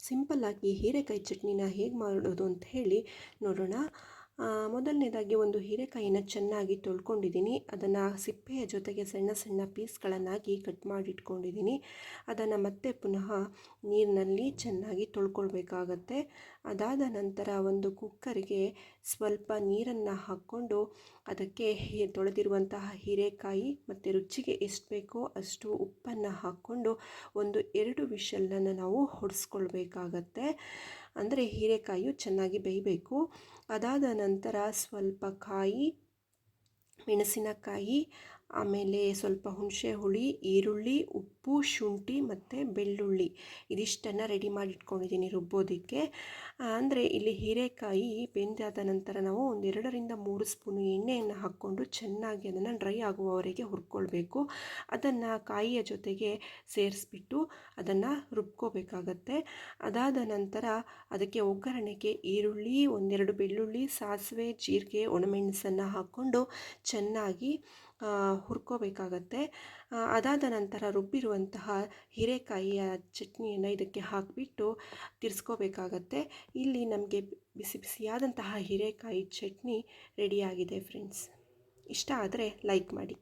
ಸಿಂಪಲ್ಲಾಗಿ ಹೀರೆಕಾಯಿ ಚಟ್ನಿನ ಹೇಗೆ ಮಾಡೋದು ಅಂತ ಹೇಳಿ ನೋಡೋಣ. ಮೊದಲನೇದಾಗಿ ಒಂದು ಹೀರೆಕಾಯಿನ ಚೆನ್ನಾಗಿ ತೊಳ್ಕೊಂಡಿದ್ದೀನಿ. ಅದನ್ನು ಸಿಪ್ಪೆಯ ಜೊತೆಗೆ ಸಣ್ಣ ಸಣ್ಣ ಪೀಸ್ಗಳನ್ನಾಗಿ ಕಟ್ ಮಾಡಿಟ್ಕೊಂಡಿದ್ದೀನಿ. ಅದನ್ನು ಮತ್ತೆ ಪುನಃ ನೀರಿನಲ್ಲಿ ಚೆನ್ನಾಗಿ ತೊಳ್ಕೊಳ್ಬೇಕಾಗತ್ತೆ. ಅದಾದ ನಂತರ ಒಂದು ಕುಕ್ಕರ್ಗೆ ಸ್ವಲ್ಪ ನೀರನ್ನು ಹಾಕ್ಕೊಂಡು ಅದಕ್ಕೆ ತೊಳೆದಿರುವಂತಹ ಹೀರೆಕಾಯಿ ಮತ್ತು ರುಚಿಗೆ ಎಷ್ಟು ಬೇಕೋ ಅಷ್ಟು ಉಪ್ಪನ್ನು ಹಾಕ್ಕೊಂಡು 1-2 ವಿಷಲನ್ನು ನಾವು ಹೊಡೆಸ್ಕೊಳ್ಬೇಕಾಗತ್ತೆ. ಅಂದರೆ ಹೀರೆಕಾಯಿಯು ಚೆನ್ನಾಗಿ ಬೇಯಬೇಕು. ಅದಾದ ನಂತರ ಸ್ವಲ್ಪ ಕಾಯಿ, ಮೆಣಸಿನಕಾಯಿ, ಆಮೇಲೆ ಸ್ವಲ್ಪ ಹುಣಸೆ ಹುಳಿ, ಈರುಳ್ಳಿ, ಉಪ್ಪು, ಶುಂಠಿ ಮತ್ತು ಬೆಳ್ಳುಳ್ಳಿ ಇದಿಷ್ಟನ್ನು ರೆಡಿ ಮಾಡಿಟ್ಕೊಂಡಿದ್ದೀನಿ ರುಬ್ಬೋದಕ್ಕೆ. ಅಂದರೆ ಇಲ್ಲಿ ಹೀರೆಕಾಯಿ ಬೆಂದಾದ ನಂತರ ನಾವು 2-3 ಸ್ಪೂನು ಎಣ್ಣೆಯನ್ನು ಹಾಕ್ಕೊಂಡು ಚೆನ್ನಾಗಿ ಅದನ್ನು ಡ್ರೈ ಆಗುವವರೆಗೆ ಹುರ್ಕೊಳ್ಬೇಕು. ಅದನ್ನು ಕಾಯಿಯ ಜೊತೆಗೆ ಸೇರಿಸ್ಬಿಟ್ಟು ಅದನ್ನು ರುಬ್ಕೋಬೇಕಾಗತ್ತೆ. ಅದಾದ ನಂತರ ಅದಕ್ಕೆ ಒಗ್ಗರಣೆಗೆ ಈರುಳ್ಳಿ, 1-2 ಬೆಳ್ಳುಳ್ಳಿ, ಸಾಸಿವೆ, ಜೀರಿಗೆ, ಒಣಮೆಣಸನ್ನು ಹಾಕ್ಕೊಂಡು ಚೆನ್ನಾಗಿ ಹುರ್ಕೋಬೇಕಾಗತ್ತೆ. ಅದಾದ ನಂತರ ರುಬ್ಬಿರುವಂತಹ ಹೀರೆಕಾಯಿಯ ಚಟ್ನಿಯನ್ನು ಇದಕ್ಕೆ ಹಾಕಿಬಿಟ್ಟು ತಿರ್ಸ್ಕೋಬೇಕಾಗತ್ತೆ. ಇಲ್ಲಿ ನಮಗೆ ಬಿಸಿ ಬಿಸಿಯಾದಂತಹ ಹೀರೆಕಾಯಿ ಚಟ್ನಿ ರೆಡಿಯಾಗಿದೆ ಫ್ರೆಂಡ್ಸ್. ಇಷ್ಟ ಆದರೆ ಲೈಕ್ ಮಾಡಿ.